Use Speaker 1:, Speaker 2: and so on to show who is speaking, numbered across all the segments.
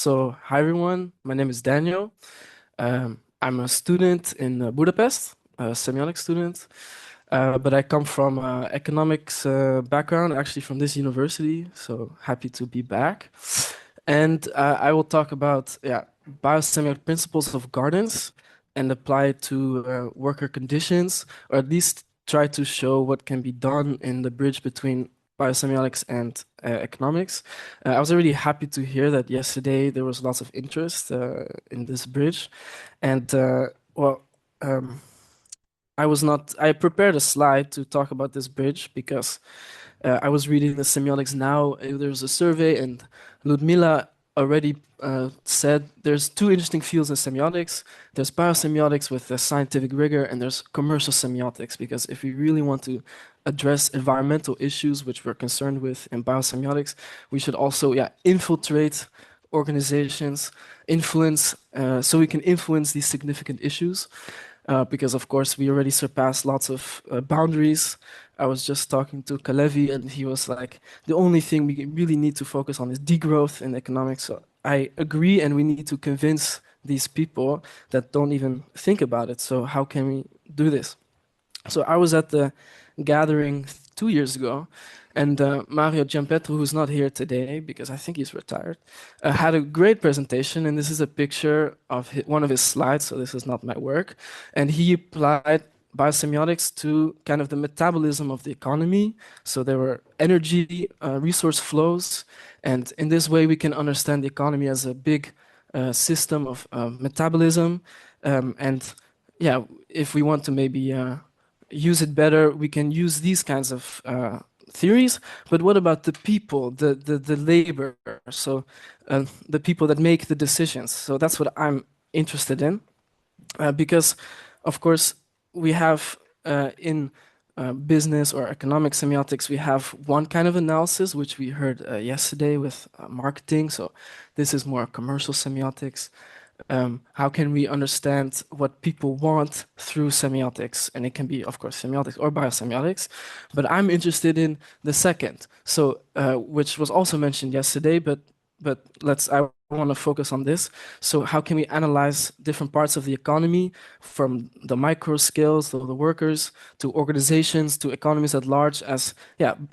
Speaker 1: So, hi everyone. My name is Daniel. I'm a student in Budapest, a semiotics student, but I come from economics background, actually from this university. So happy to be back. And I will talk about biosemiotic principles of gardens and apply it to worker conditions, or at least try to show what can be done in the bridge between biosemiotics and economics. I was really happy to hear that yesterday there was lots of interest in this bridge, and well, um, I was not. I prepared a slide to talk about this bridge because I was reading the Semiotics Now. There's a survey, and Ludmila already said there's two interesting fields in semiotics. There's biosemiotics with the scientific rigor, and there's commercial semiotics. Because if we really want to address environmental issues, which we're concerned with in biosemiotics, we should also, infiltrate organizations, influence, so we can influence these significant issues because of course we already surpassed lots of boundaries. I was just talking to Kalevi and he was like, the only thing we really need to focus on is degrowth in economics. So I agree, and we need to convince these people that don't even think about it. So how can we do this? So I was at the gathering 2 years ago, and Mario Giampetro, who's not here today because I think he's retired, had a great presentation. And this is a picture of one of his slides. So this is not my work, and he applied biosemiotics to kind of the metabolism of the economy. So there were energy, resource flows, and in this way we can understand the economy as a big system of metabolism. And yeah, if we want to maybe use it better, we can use these kinds of theories. But what about the people, the labor? So the people that make the decisions. So that's what I'm interested in, because, of course, we have in business or economic semiotics, we have one kind of analysis, which we heard yesterday with marketing. So this is more commercial semiotics. How can we understand what people want through semiotics? And it can be, of course, semiotics or biosemiotics, but I'm interested in the second. So, which was also mentioned yesterday, but I want to focus on this. So how can we analyze different parts of the economy, from the micro scales, so the workers, to organizations, to economies at large, as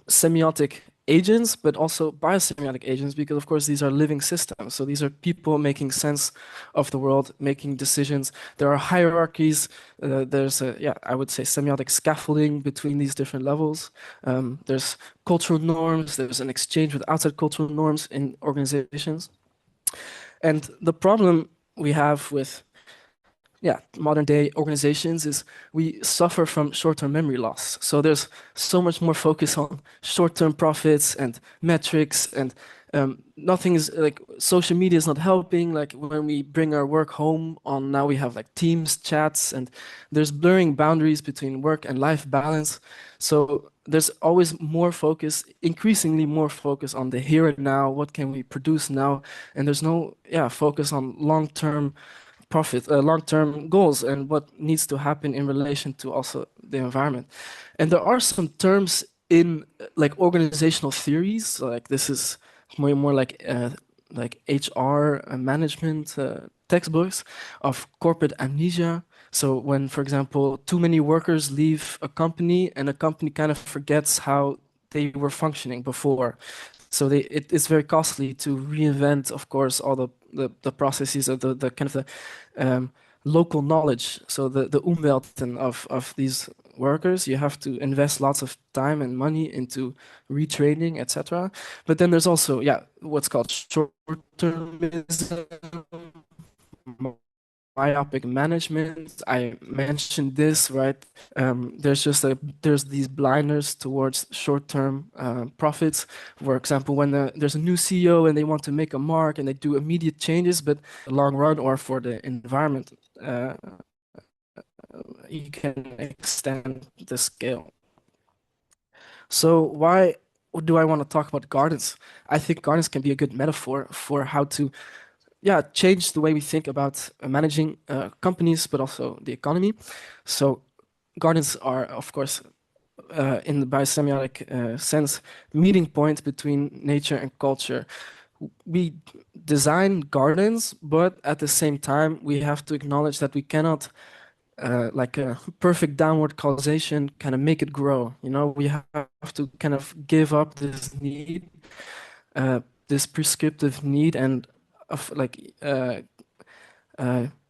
Speaker 1: semiotic agents, but also biosemiotic agents, because of course these are living systems. So these are people making sense of the world, making decisions. There are hierarchies. There's I would say semiotic scaffolding between these different levels. There's cultural norms. There's an exchange with outside cultural norms in organizations. And the problem we have with modern day organizations is we suffer from short-term memory loss. So there's so much more focus on short-term profits and metrics, and nothing is like, social media is not helping. Like when we bring our work home on, now we have like Teams chats, and there's blurring boundaries between work and life balance. So there's always more focus, increasingly more focus on the here and now. What can we produce now? And there's no focus on long-term profit, long-term goals, and what needs to happen in relation to also the environment. And there are some terms in like organizational theories, like this is more like HR management textbooks, of corporate amnesia. So when, for example, too many workers leave a company and a company kind of forgets how they were functioning before. So it's very costly to reinvent, of course, all the processes of the kind of the local knowledge. So the Umwelten of these workers, you have to invest lots of time and money into retraining, etc. But then there's also what's called short-termism, myopic management. I mentioned this, right? There's these blinders towards short-term profits. For example, when there's a new CEO and they want to make a mark and they do immediate changes, but the long run or for the environment, you can extend the scale. So why do I want to talk about gardens? I think gardens can be a good metaphor for how to change the way we think about managing companies, but also the economy. So gardens are, of course, in the biosemiotic sense, meeting point between nature and culture. we design gardens, but at the same time, we have to acknowledge that we cannot, like a perfect downward causation, kind of make it grow. You know, we have to kind of give up this need, this prescriptive need, and of like uh,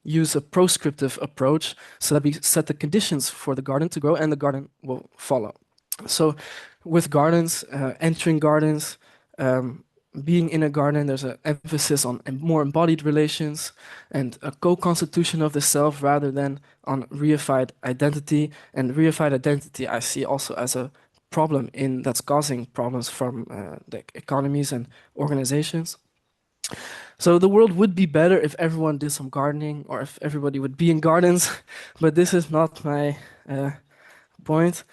Speaker 1: use a proscriptive approach so that we set the conditions for the garden to grow, and the garden will follow. So, with gardens, entering gardens, um, being in a garden, there's an emphasis on more embodied relations and a co-constitution of the self rather than on reified identity. And reified identity, I see also as a problem in that's causing problems from the economies and organizations. So the world would be better if everyone did some gardening or if everybody would be in gardens, but this is not my point.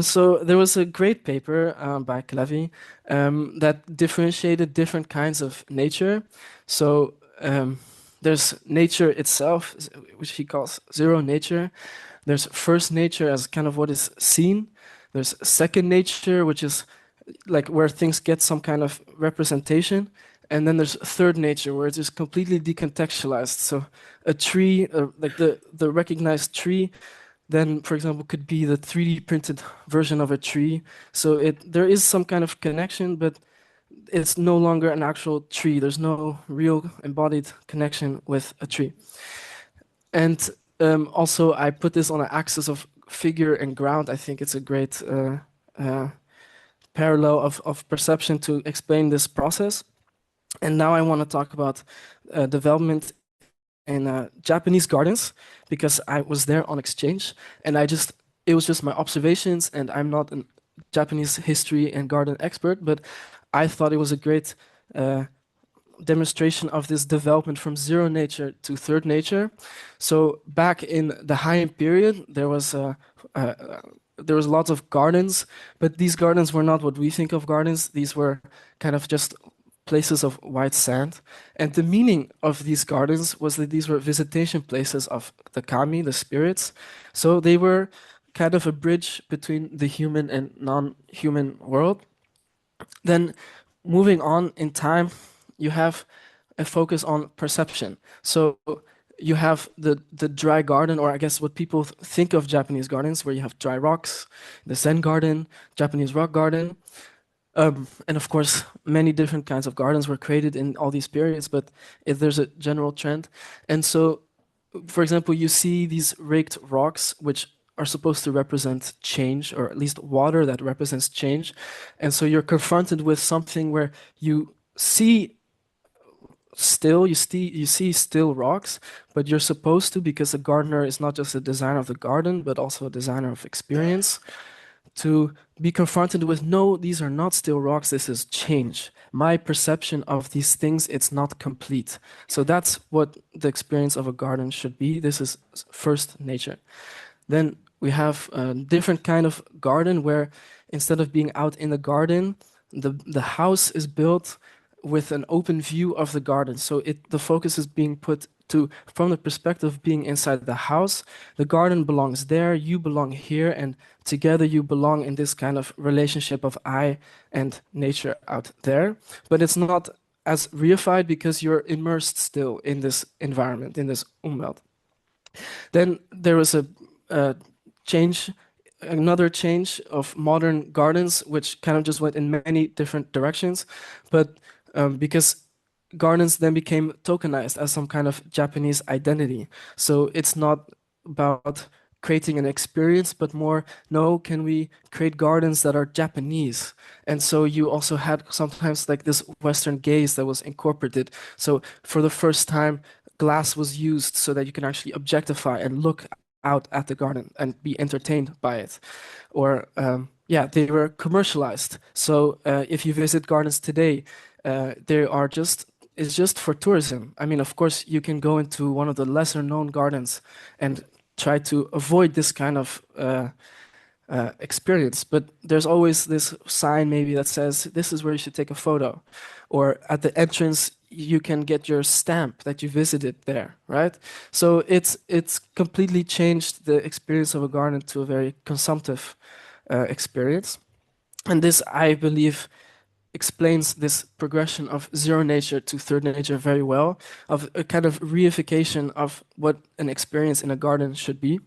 Speaker 1: So there was a great paper by Clavy that differentiated different kinds of nature. So there's nature itself, which he calls zero nature. There's first nature as kind of what is seen. There's second nature, which is like where things get some kind of representation. And then there's third nature, where it's just completely decontextualized. So a tree, like the recognized tree, then, for example, could be the 3D printed version of a tree. So there is some kind of connection, but it's no longer an actual tree. There's no real embodied connection with a tree. And also, I put this on an axis of figure and ground. I think it's a great uh, parallel of perception to explain this process. And now I want to talk about development in Japanese gardens because I was there on exchange and it was just my observations, and I'm not a Japanese history and garden expert, but I thought it was a great uh, demonstration of this development from zero nature to third nature. So back in the Heian period, there was lots of gardens, but these gardens were not what we think of gardens. These were kind of just places of white sand. And the meaning of these gardens was that these were visitation places of the kami, the spirits. So they were kind of a bridge between the human and non-human world. Then moving on in time, you have a focus on perception. So you have the dry garden, or I guess what people think of Japanese gardens, where you have dry rocks, the Zen garden, Japanese rock garden. And of course, many different kinds of gardens were created in all these periods, but if there's a general trend. And so, for example, you see these raked rocks, which are supposed to represent change, or at least water that represents change. And so you're confronted with something where you see you see still rocks, but you're supposed to, because the gardener is not just a designer of the garden, but also a designer of experience, to be confronted with, no, these are not still rocks, this is change. My perception of these things, it's not complete. So that's what the experience of a garden should be. This is first nature. Then we have a different kind of garden where instead of being out in the garden, the house is built with an open view of the garden. So the focus is being put to, from the perspective of being inside the house, the garden belongs there, you belong here, and together you belong in this kind of relationship of I and nature out there. But it's not as reified because you're immersed still in this environment, in this umwelt. Then there was a change, another change of modern gardens, which kind of just went in many different directions. But because gardens then became tokenized as some kind of Japanese identity. So it's not about creating an experience, but more, no, can we create gardens that are Japanese? And so you also had sometimes like this Western gaze that was incorporated. So for the first time, glass was used so that you can actually objectify and look out at the garden and be entertained by it. Or yeah, they were commercialized. So if you visit gardens today, they are just it's just for tourism. I mean, of course, you can go into one of the lesser known gardens and try to avoid this kind of experience. But there's always this sign maybe that says, this is where you should take a photo. Or at the entrance, you can get your stamp that you visited there, right? So it's completely changed the experience of a garden to a very consumptive experience. And this, I believe, explains this progression of zero nature to third nature very well, of a kind of reification of what an experience in a garden should be.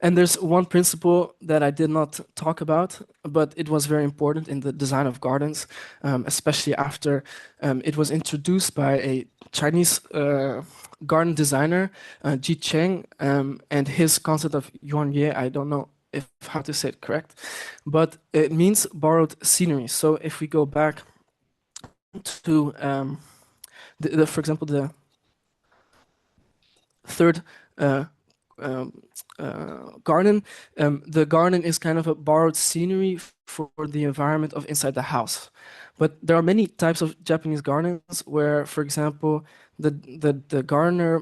Speaker 1: And there's one principle that I did not talk about, but it was very important in the design of gardens, especially after it was introduced by a Chinese garden designer, Ji Cheng, and his concept of yuanye. I don't know if how to say it correct, but it means borrowed scenery. So if we go back to for example, the third uh, um, garden, the garden is kind of a borrowed scenery for the environment of inside the house. But there are many types of Japanese gardens where, for example, the gardener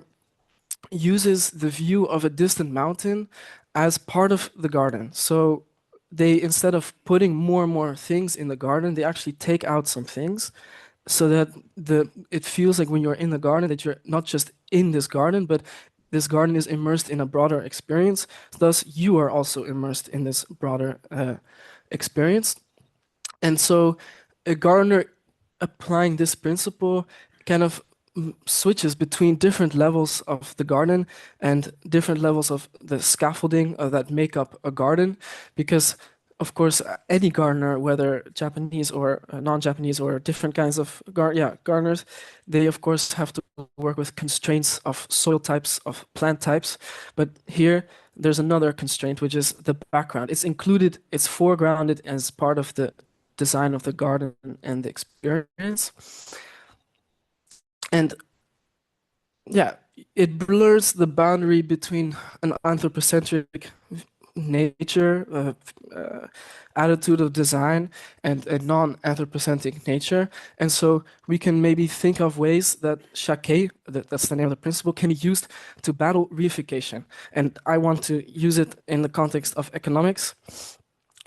Speaker 1: uses the view of a distant mountain as part of the garden. So they, instead of putting more and more things in the garden, they actually take out some things so that it feels like when you're in the garden that you're not just in this garden, but this garden is immersed in a broader experience. Thus, you are also immersed in this broader experience. And so, a gardener applying this principle kind of switches between different levels of the garden and different levels of the scaffolding that make up a garden, because of course any gardener, whether Japanese or non-Japanese or different kinds of gardeners, they of course have to work with constraints of soil types, of plant types. But here there's another constraint, which is the background. It's included, it's foregrounded as part of the design of the garden and the experience. And yeah, it blurs the boundary between an anthropocentric nature, attitude of design, and a non-anthropocentric nature. And so we can maybe think of ways that shake, that's the name of the principle, can be used to battle reification. And I want to use it in the context of economics,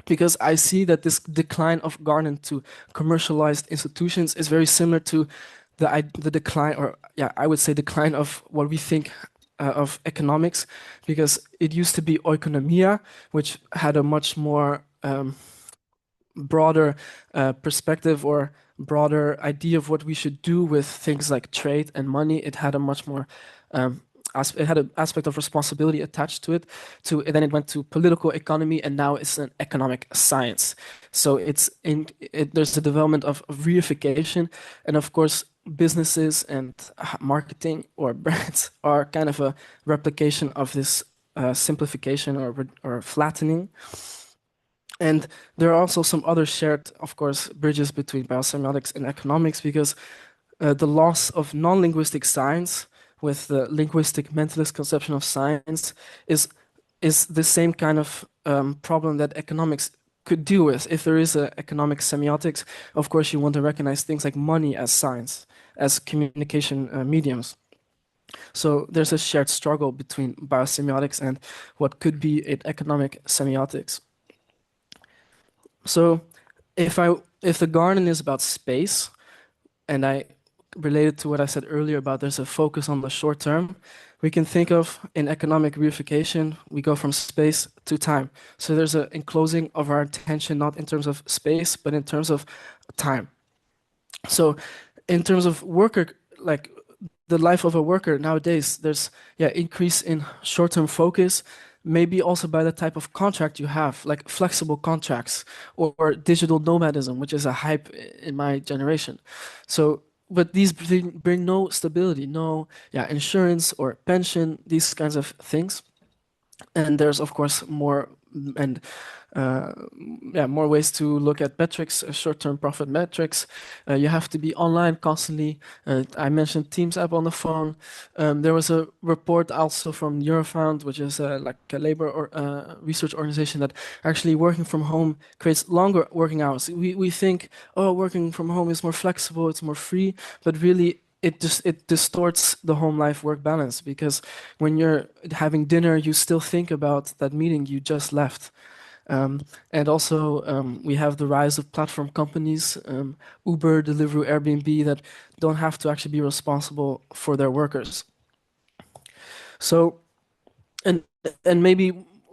Speaker 1: because I see that this decline of garden to commercialized institutions is very similar to the decline, or yeah, I would say decline of what we think of economics, because it used to be oikonomia, which had a much more broader perspective or broader idea of what we should do with things like trade and money. It had a much more it had an aspect of responsibility attached to it. Then it went to political economy, and now it's an economic science. So there's a development of reification, and of course businesses and marketing or brands are kind of a replication of this simplification or flattening. And there are also some other shared, of course, bridges between biosemiotics and economics, because the loss of non-linguistic science with the linguistic mentalist conception of science is the same kind of problem that economics could deal with. If there is an economic semiotics, of course, you want to recognize things like money as science, as communication mediums. So there's a shared struggle between biosemiotics and what could be an economic semiotics. So if the garden is about space, and I related to what I said earlier about there's a focus on the short term, we can think of in economic reification, we go from space to time. So there's an enclosing of our attention, not in terms of space, but in terms of time. So in terms of worker, like the life of a worker nowadays, there's increase in short-term focus, maybe also by the type of contract you have, like flexible contracts or digital nomadism, which is a hype in my generation. So, but these bring no stability, no insurance or pension, these kinds of things. And there's of course more and more ways to look at metrics, short-term profit metrics. You have to be online constantly. I mentioned Teams app on the phone. There was a report also from Eurofound, which is like a labor or research organization, that actually working from home creates longer working hours. We think, oh, working from home is more flexible, it's more free, but really it distorts the home life work balance, because when you're having dinner, you still think about that meeting you just left. And also, we have the rise of platform companies, Uber, Deliveroo, Airbnb, that don't have to actually be responsible for their workers. So, and maybe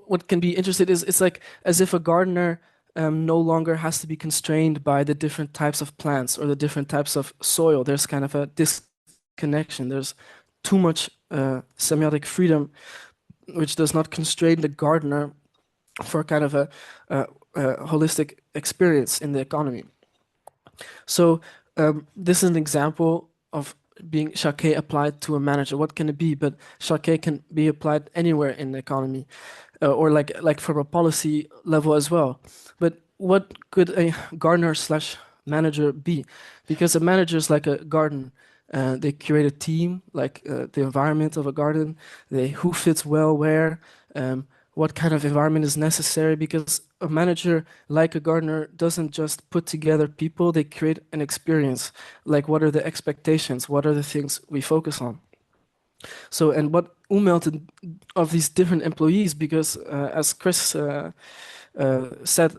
Speaker 1: what can be interesting is it's like as if a gardener no longer has to be constrained by the different types of plants or the different types of soil. There's kind of a disconnection. There's too much semiotic freedom, which does not constrain the gardener for kind of a, a holistic experience in the economy. So this is an example of being Shake applied to a manager. What can it be? But Shake can be applied anywhere in the economy, or like from a policy level as well. But what could a gardener slash manager be? Because a manager is like a garden. They curate a team, like the environment of a garden. They who fits well where, um, what kind of environment is necessary. Because a manager, like a gardener, doesn't just put together people. They create an experience. Like what are the expectations? What are the things we focus on? So, and what Ummelten of these different employees, because as Chris said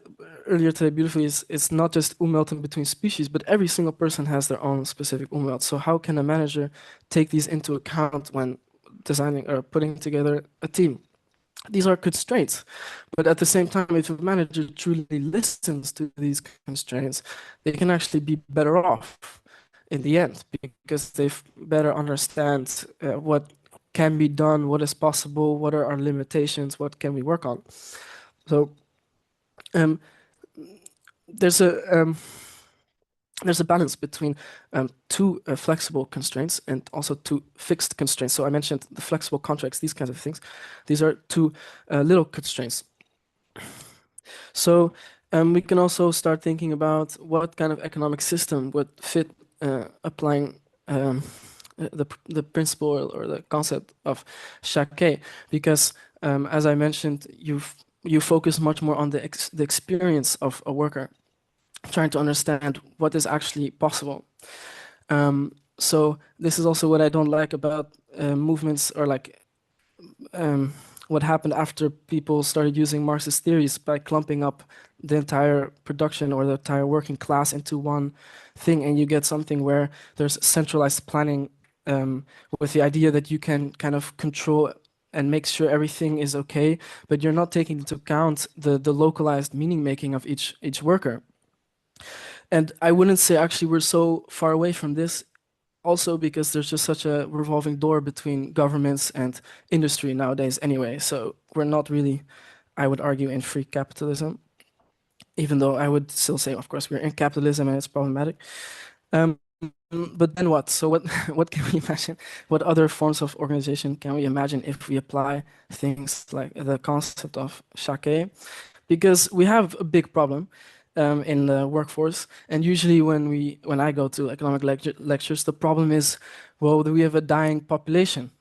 Speaker 1: earlier today beautifully, it's not just Ummelten between species, but every single person has their own specific Ummelt. So how can a manager take these into account when designing or putting together a team? These are constraints, but at the same time, if a manager truly listens to these constraints, they can actually be better off in the end because they better understand what can be done, what is possible, what are our limitations, what can we work on. So um, there's a um, there's a balance between two flexible constraints and also two fixed constraints. So I mentioned the flexible contracts, these kinds of things. These are two little constraints. So we can also start thinking about what kind of economic system would fit applying the principle or the concept of Shake, because as I mentioned, you focus much more on the experience of a worker, trying to understand what is actually possible. So this is also what I don't like about movements or like what happened after people started using Marxist theories by clumping up the entire production or the entire working class into one thing, and you get something where there's centralized planning with the idea that you can kind of control and make sure everything is okay, but you're not taking into account the localized meaning making of each worker. And I wouldn't say actually we're so far away from this also because there's just such a revolving door between governments and industry nowadays anyway. So we're not really, I would argue, in free capitalism, even though I would still say, of course, we're in capitalism and it's problematic. Um, but then what? So what what can we imagine? What other forms of organization can we imagine if we apply things like the concept of Shake? Because we have a big problem in the workforce. And usually when I go to economic lectures, the problem is, well, we have a dying population.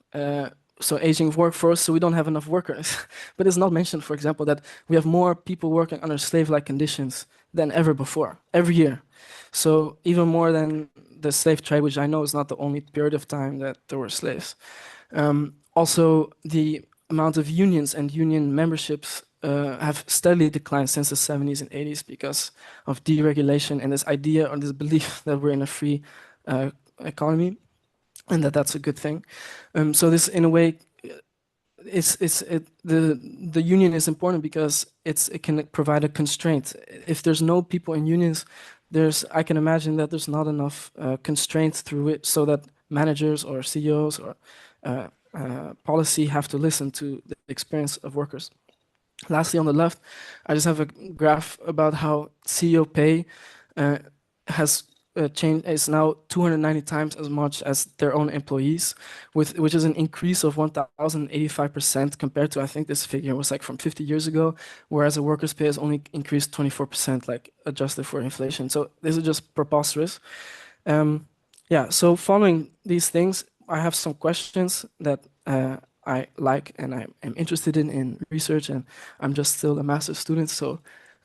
Speaker 1: So aging workforce, so we don't have enough workers. But it's not mentioned, for example, that we have more people working under slave-like conditions than ever before, every year. So even more than the slave trade, which I know is not the only period of time that there were slaves. Also, the amount of unions and union memberships have steadily declined since the 70s and 80s because of deregulation and this idea or this belief that we're in a free economy and that that's a good thing. So this, in a way, the union is important because it can provide a constraint. If there's no people in unions, I can imagine that there's not enough constraints through it so that managers or CEOs or policy have to listen to the experience of workers. Lastly, on the left, I just have a graph about how CEO pay uh, has changed. Is now 290 times as much as their own employees, which is an increase of 1,085% compared to, I think this figure was like from 50 years ago, whereas a worker's pay has only increased 24%, like adjusted for inflation. So this is just preposterous. Yeah, so following these things, I have some questions that I like and I am interested in research, and I'm just still a master's student, so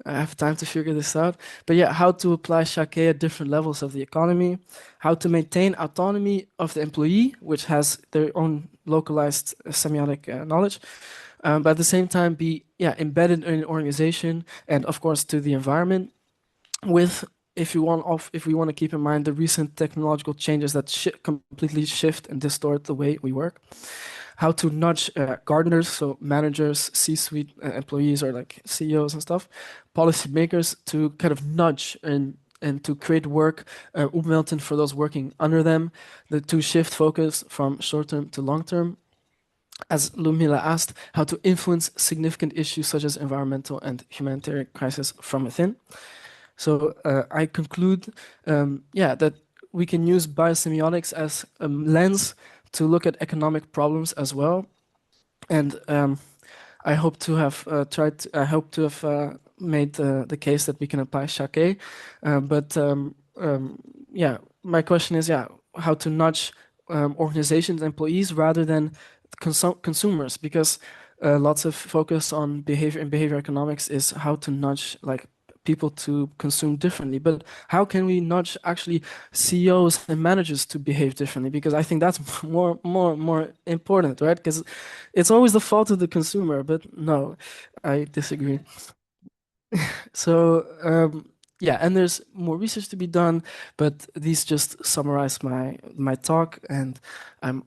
Speaker 1: I have time to figure this out. But yeah, how to apply Shake at different levels of the economy, how to maintain autonomy of the employee, which has their own localized semiotic knowledge, but at the same time be embedded in an organization and of course to the environment with if we want to keep in mind the recent technological changes that completely shift and distort the way we work, how to nudge gardeners, so managers, C-suite employees, or like CEOs and stuff, policymakers to kind of nudge and to create work opmelten for those working under them, to shift focus from short term to long term. As Lumila asked, how to influence significant issues such as environmental and humanitarian crisis from within. So I conclude, yeah, that we can use biosemiotics as a lens to look at economic problems as well. And I hope to have I hope to have made the case that we can apply Shake. But yeah, my question is, yeah, how to nudge organizations, employees, rather than consumers, because lots of focus on behavior and behavior economics is how to nudge like people to consume differently. But how can we nudge actually CEOs and managers to behave differently? Because I think that's more important, right? Because it's always the fault of the consumer, but no, I disagree. So, yeah, and there's more research to be done, but these just summarize my talk, and I'm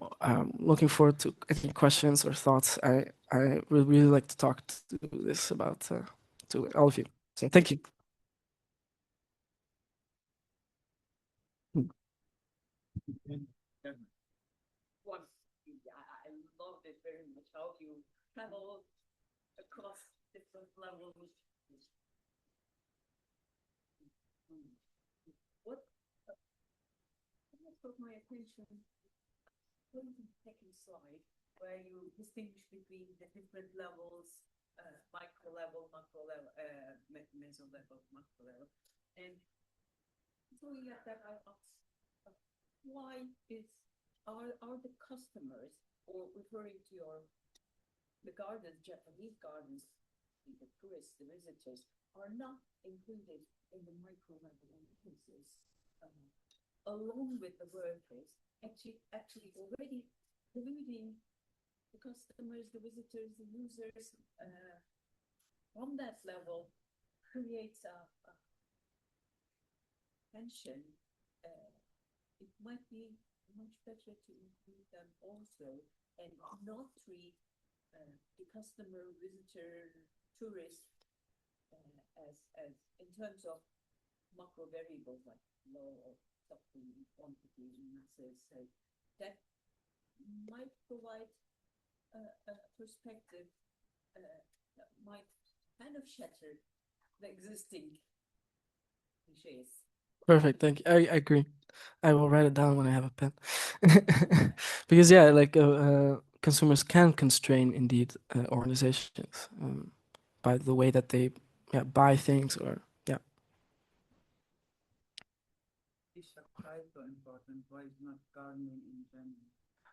Speaker 1: looking forward to any questions or thoughts. I would really like to talk to this about to all of you. So thank you. Perfect, thank you. I agree. I will write it down when I have a pen. Because yeah, like consumers can constrain indeed organizations by the way that they yeah buy things or yeah.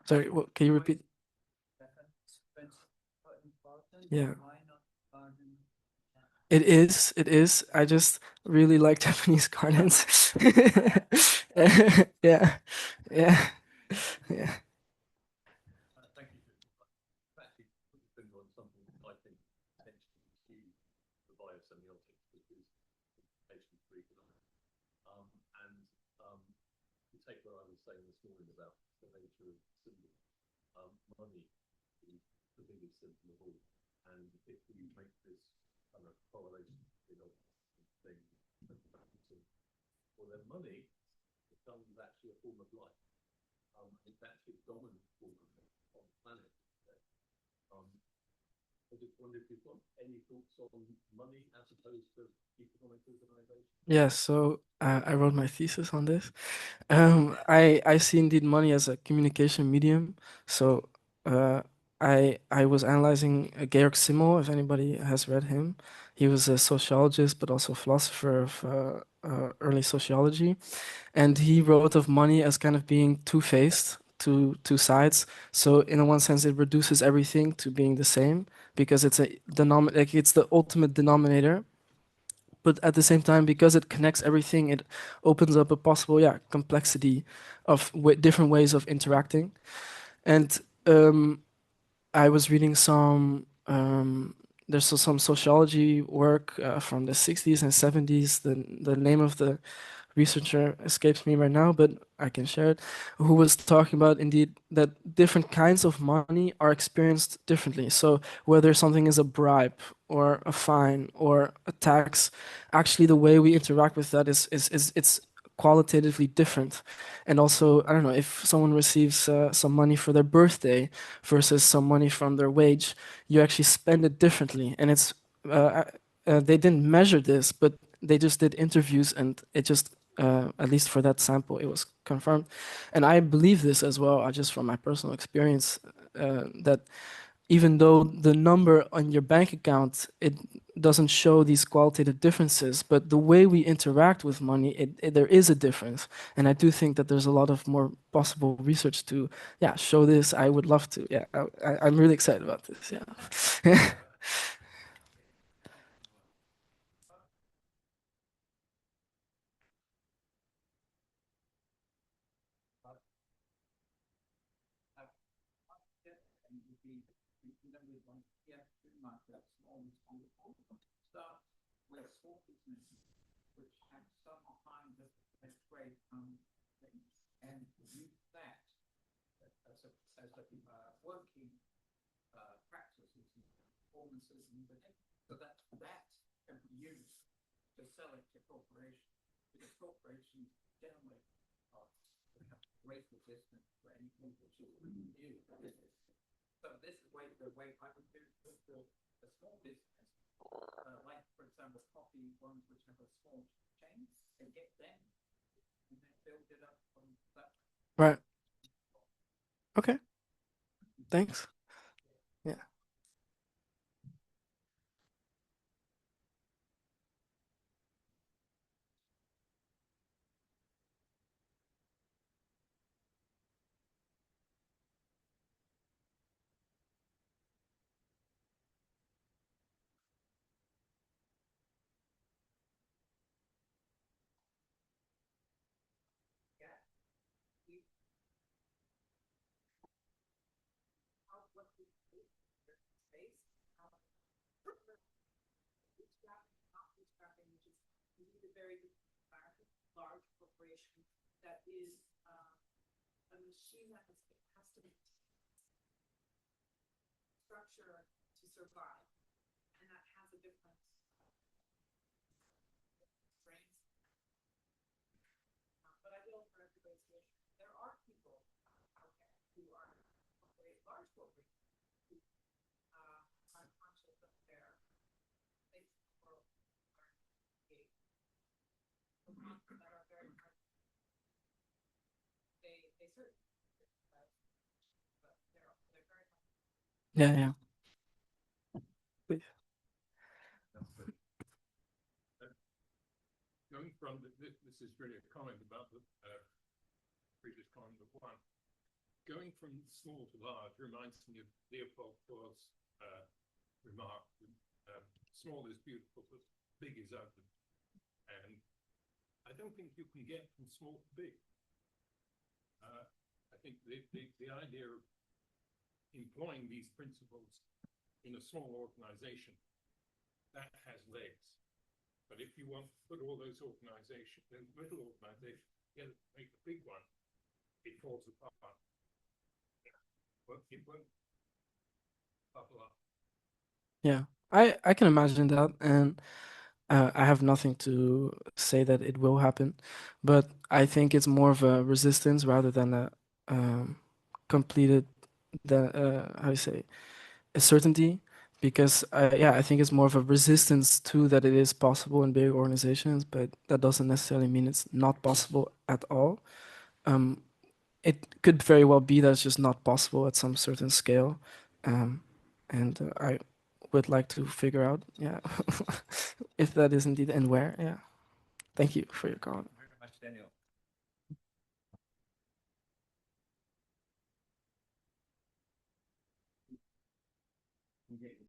Speaker 1: Sorry, what, can you repeat? Yeah. It is, it is. I just really like Japanese gardens. Yeah, yeah, yeah. Yeah, so I wrote my thesis on this. I see indeed money as a communication medium. So I was analyzing Georg Simmel, if anybody has read him. He was a sociologist, but also a philosopher of early sociology, and he wrote of money as kind of being two-faced, two sides. So in one sense, it reduces everything to being the same because it's like it's the ultimate denominator, but at the same time, because it connects everything, it opens up a possible, yeah, complexity of different ways of interacting. And I was reading some there's some sociology work from the 60s and 70s. The name of the researcher escapes me right now, but I can share it, who was talking about indeed that different kinds of money are experienced differently. So whether something is a bribe or a fine or a tax, actually the way we interact with that is it's qualitatively different. And also, I don't know, if someone receives some money for their birthday versus some money from their wage, you actually spend it differently. And it's they didn't measure this, but they just did interviews, and it just at least for that sample, it was confirmed. And I believe this as well, just from my personal experience, that even though the number on your bank account, it doesn't show these qualitative differences, but the way we interact with money, there is a difference. And I do think that there's a lot of more possible research to, yeah, show this. I would love to. Yeah, I'm really excited about this. Yeah. Right. Okay. Thanks. Yeah. Yeah. Yeah. Please. Yeah. I can imagine that, and I have nothing to say that it will happen, but I think it's more of a resistance rather than a um, completed the how do you say, a certainty, because yeah, I think it's more of a resistance to that it is possible in big organizations, but that doesn't necessarily mean it's not possible at all. Um, it could very well be that it's just not possible at some certain scale, um, and I would like to figure out, yeah, if that is indeed and where. Yeah. Thank you for your comment.